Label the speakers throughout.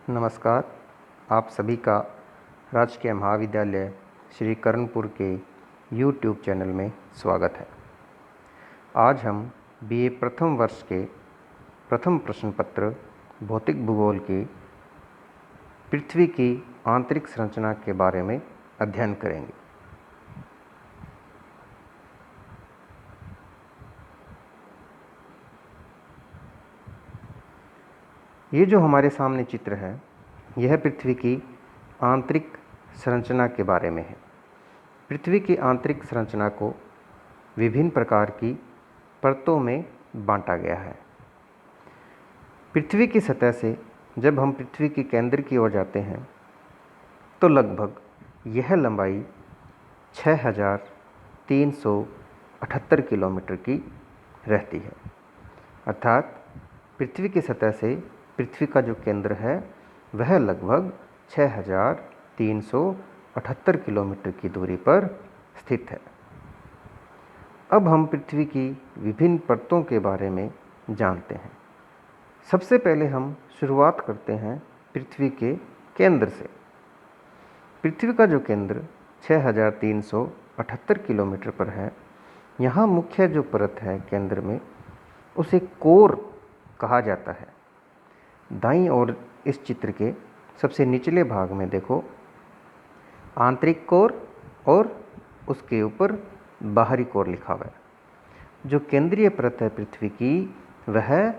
Speaker 1: नमस्कार। आप सभी का राजकीय महाविद्यालय श्री कर्णपुर के यूट्यूब चैनल में स्वागत है। आज हम बीए प्रथम वर्ष के प्रथम प्रश्न पत्र भौतिक भूगोल की पृथ्वी की आंतरिक संरचना के बारे में अध्ययन करेंगे। ये जो हमारे सामने चित्र है, यह पृथ्वी की आंतरिक संरचना के बारे में है। पृथ्वी की आंतरिक संरचना को विभिन्न प्रकार की परतों में बांटा गया है। पृथ्वी की सतह से जब हम पृथ्वी के केंद्र की ओर जाते हैं तो लगभग यह लंबाई 6378 किलोमीटर की रहती है। अर्थात पृथ्वी की सतह से पृथ्वी का जो केंद्र है वह लगभग 6378 किलोमीटर की दूरी पर स्थित है। अब हम पृथ्वी की विभिन्न परतों के बारे में जानते हैं। सबसे पहले हम शुरुआत करते हैं पृथ्वी के केंद्र से। पृथ्वी का जो केंद्र 6378 किलोमीटर पर है, यहाँ मुख्य जो परत है केंद्र में, उसे कोर कहा जाता है। दाईं ओर इस चित्र के सबसे निचले भाग में देखो, आंतरिक कोर और उसके ऊपर बाहरी कोर लिखा हुआ है। जो केंद्रीय परत है पृथ्वी की, वह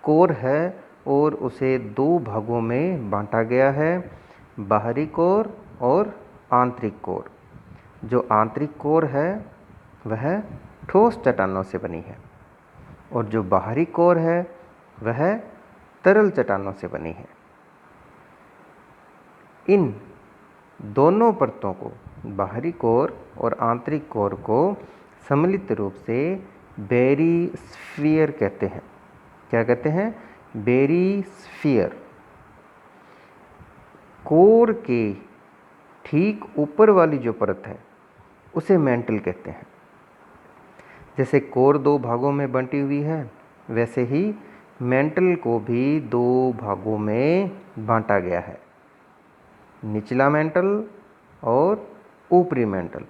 Speaker 1: कोर है और उसे दो भागों में बांटा गया है, बाहरी कोर और आंतरिक कोर। जो आंतरिक कोर है वह ठोस चट्टानों से बनी है और जो बाहरी कोर है वह तरल चट्टानों से बनी है। इन दोनों परतों को, बाहरी कोर और आंतरिक कोर को, सम्मिलित रूप से बेरिस्फीयर कहते हैं। क्या कहते हैं? बेरिस्फीयर। कोर के ठीक ऊपर वाली जो परत है उसे मैंटल कहते हैं। जैसे कोर दो भागों में बंटी हुई है, वैसे ही मैंटल को भी दो भागों में बांटा गया है, निचला मैंटल और ऊपरी मैंटल।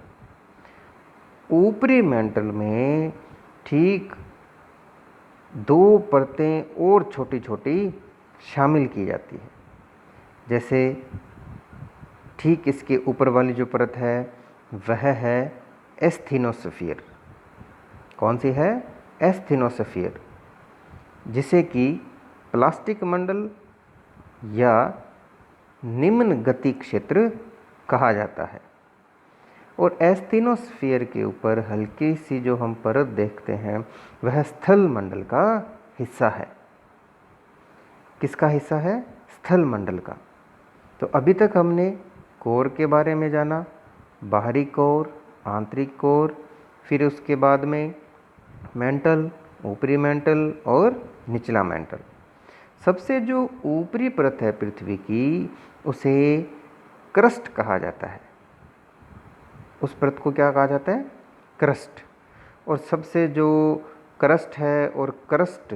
Speaker 1: ऊपरी मैंटल में ठीक दो परतें और छोटी छोटी शामिल की जाती है। जैसे ठीक इसके ऊपर वाली जो परत है वह है एस्थीनोस्फीयर। कौन सी है? एस्थीनोस्फीयर, जिसे कि प्लास्टिक मंडल या निम्न गति क्षेत्र कहा जाता है। और एस्थीनोस्फीयर के ऊपर हल्की सी जो हम परत देखते हैं वह स्थल मंडल का हिस्सा है। किसका हिस्सा है? स्थल मंडल का। तो अभी तक हमने कोर के बारे में जाना, बाहरी कोर, आंतरिक कोर, फिर उसके बाद में मैंटल, ऊपरी मैंटल और निचला मैंटल। सबसे जो ऊपरी परत है पृथ्वी की, उसे क्रस्ट कहा जाता है। उस परत को क्या कहा जाता है? क्रस्ट। और सबसे जो क्रस्ट है और क्रस्ट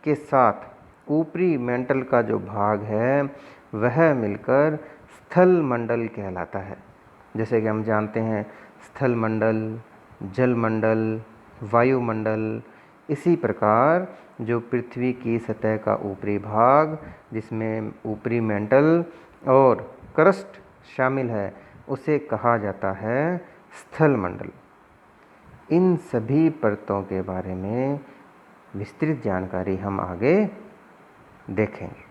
Speaker 1: के साथ ऊपरी मैंटल का जो भाग है वह मिलकर स्थल मंडल कहलाता है। जैसे कि हम जानते हैं स्थल मंडल, जल मंडल, वायुमंडल। इसी प्रकार जो पृथ्वी की सतह का ऊपरी भाग, जिसमें ऊपरी मैंटल और क्रस्ट शामिल है, उसे कहा जाता है स्थल मंडल। इन सभी परतों के बारे में विस्तृत जानकारी हम आगे देखेंगे।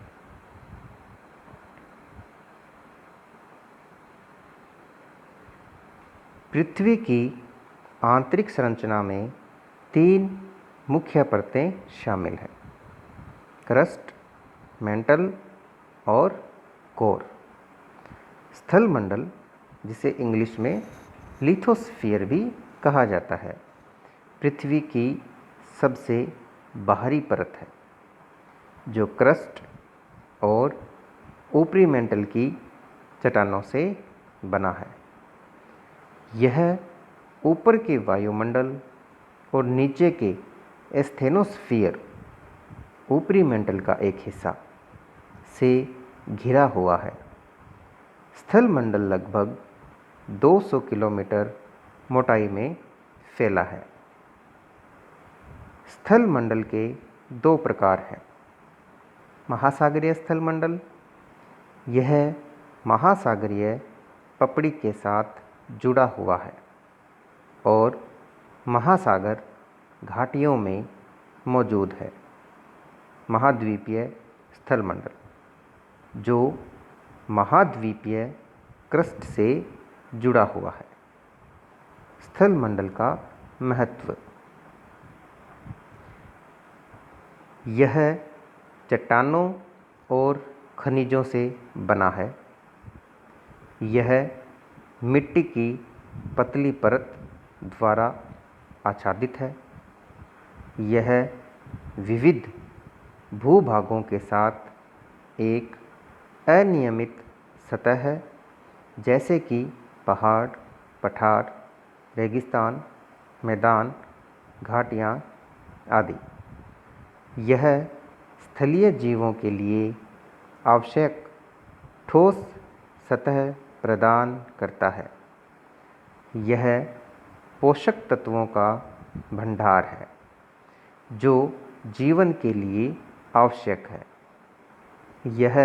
Speaker 1: पृथ्वी की आंतरिक संरचना में तीन मुख्य परतें शामिल हैं: क्रस्ट, मैंटल और कोर। स्थल मंडल, जिसे इंग्लिश में लिथोस्फीयर भी कहा जाता है, पृथ्वी की सबसे बाहरी परत है, जो क्रस्ट और ऊपरी मैंटल की चट्टानों से बना है। यह ऊपर के वायुमंडल और नीचे के एस्थेनोस्फीयर, ऊपरी मैंटल का एक हिस्सा, से घिरा हुआ है। स्थल मंडल लगभग 200 किलोमीटर मोटाई में फैला है। स्थल मंडल के दो प्रकार हैं। महासागरीय स्थल मंडल, यह महासागरीय पपड़ी के साथ जुड़ा हुआ है और महासागर घाटियों में मौजूद है। महाद्वीपीय स्थल मंडल, जो महाद्वीपीय क्रस्ट से जुड़ा हुआ है। स्थल मंडल का महत्व, यह चट्टानों और खनिजों से बना है। यह मिट्टी की पतली परत द्वारा आच्छादित है। यह विविध भूभागों के साथ एक अनियमित सतह है, जैसे कि पहाड़, पठार, रेगिस्तान, मैदान, घाटियाँ आदि। यह स्थलीय जीवों के लिए आवश्यक ठोस सतह प्रदान करता है। यह पोषक तत्वों का भंडार है, जो जीवन के लिए आवश्यक है। यह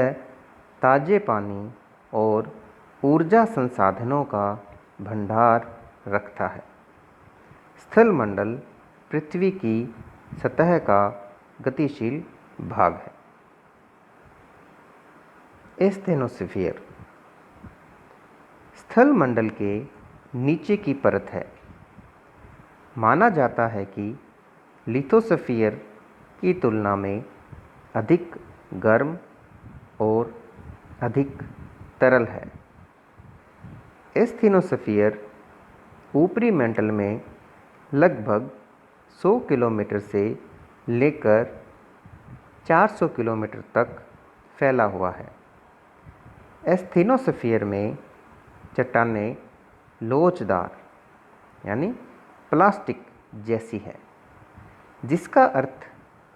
Speaker 1: ताजे पानी और ऊर्जा संसाधनों का भंडार रखता है। स्थल मंडल पृथ्वी की सतह का गतिशील भाग है। एस्थेनोस्फीयर स्थल मंडल के नीचे की परत है। माना जाता है कि लिथोस्फीयर की तुलना में अधिक गर्म और अधिक तरल है। एस्थेनोस्फीयर ऊपरी मेंटल में लगभग 100 किलोमीटर से लेकर 400 किलोमीटर तक फैला हुआ है। एस्थेनोस्फीयर में चट्टानें लोचदार यानी प्लास्टिक जैसी है, जिसका अर्थ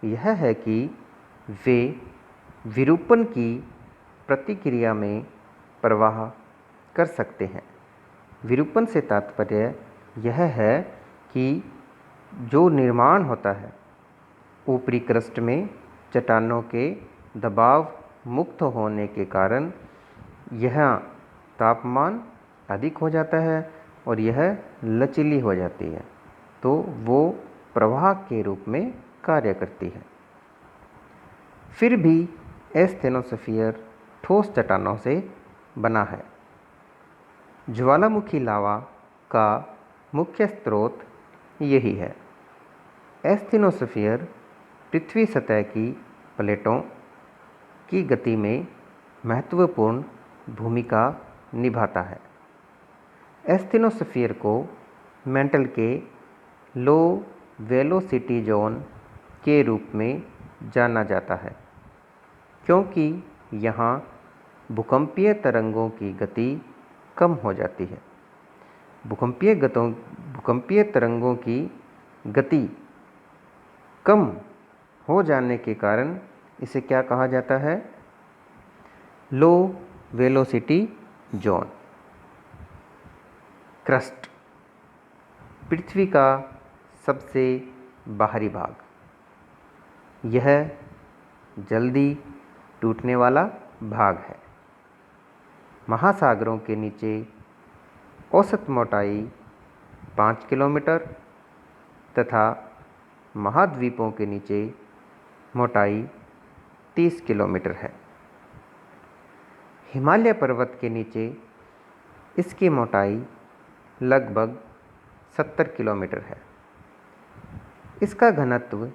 Speaker 1: यह है कि वे विरूपण की प्रतिक्रिया में प्रवाह कर सकते हैं। विरूपण से तात्पर्य यह है कि जो निर्माण होता है ऊपरी क्रस्ट में चट्टानों के दबाव मुक्त होने के कारण, यह तापमान अधिक हो जाता है और यह लचीली हो जाती है, तो वो प्रवाह के रूप में कार्य करती है। फिर भी एस्थेनोस्फीयर ठोस चट्टानों से बना है। ज्वालामुखी लावा का मुख्य स्रोत यही है। एस्थेनोस्फीयर पृथ्वी सतह की प्लेटों की गति में महत्वपूर्ण भूमिका निभाता है। एस्थेनोस्फीयर को मेंटल के लो वेलोसिटी जोन के रूप में जाना जाता है, क्योंकि यहाँ भूकंपीय तरंगों की गति कम हो जाती है। भूकंपीय तरंगों की गति कम हो जाने के कारण इसे क्या कहा जाता है? लो वेलोसिटी जोन। क्रस्ट, पृथ्वी का सबसे बाहरी भाग, यह जल्दी टूटने वाला भाग है। महासागरों के नीचे औसत मोटाई 5 किलोमीटर तथा महाद्वीपों के नीचे मोटाई 30 किलोमीटर है। हिमालय पर्वत के नीचे इसकी मोटाई लगभग 70 किलोमीटर है। इसका घनत्व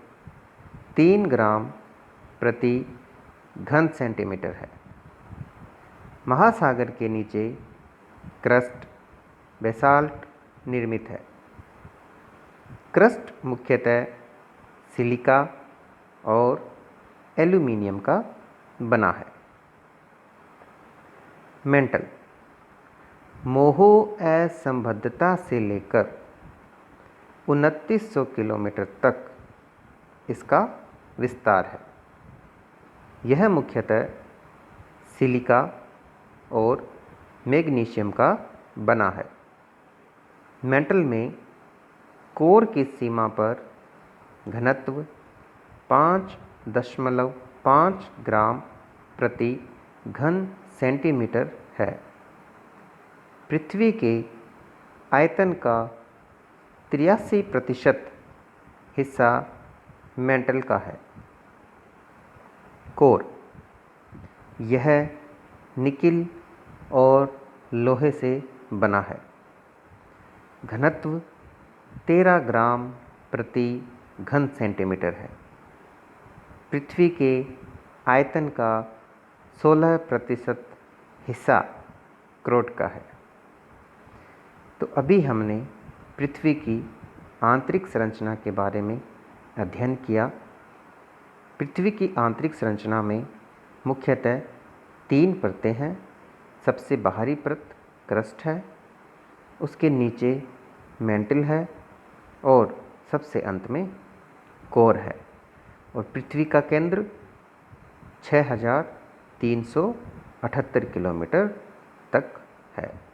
Speaker 1: 3 ग्राम प्रति घन सेंटीमीटर है। महासागर के नीचे क्रस्ट बेसाल्ट निर्मित है। क्रस्ट मुख्यतः सिलिका और एल्यूमीनियम का बना है। मेंटल, मोहो असंबद्धता से लेकर 2900 किलोमीटर तक इसका विस्तार है। यह मुख्यतः सिलिका और मैग्नीशियम का बना है। मेंटल में कोर की सीमा पर घनत्व 5.5 ग्राम प्रति घन सेंटीमीटर है। पृथ्वी के आयतन का 83% हिस्सा मेंटल का है। कोर, यह निकिल और लोहे से बना है। घनत्व 13 ग्राम प्रति घन सेंटीमीटर है। पृथ्वी के आयतन का 16% हिस्सा क्रोट का है। तो अभी हमने पृथ्वी की आंतरिक संरचना के बारे में अध्ययन किया। पृथ्वी की आंतरिक संरचना में मुख्यतः 3 परतें हैं। सबसे बाहरी परत क्रस्ट है, उसके नीचे मेंटल है और सबसे अंत में कोर है। और पृथ्वी का केंद्र 6378 किलोमीटर तक है।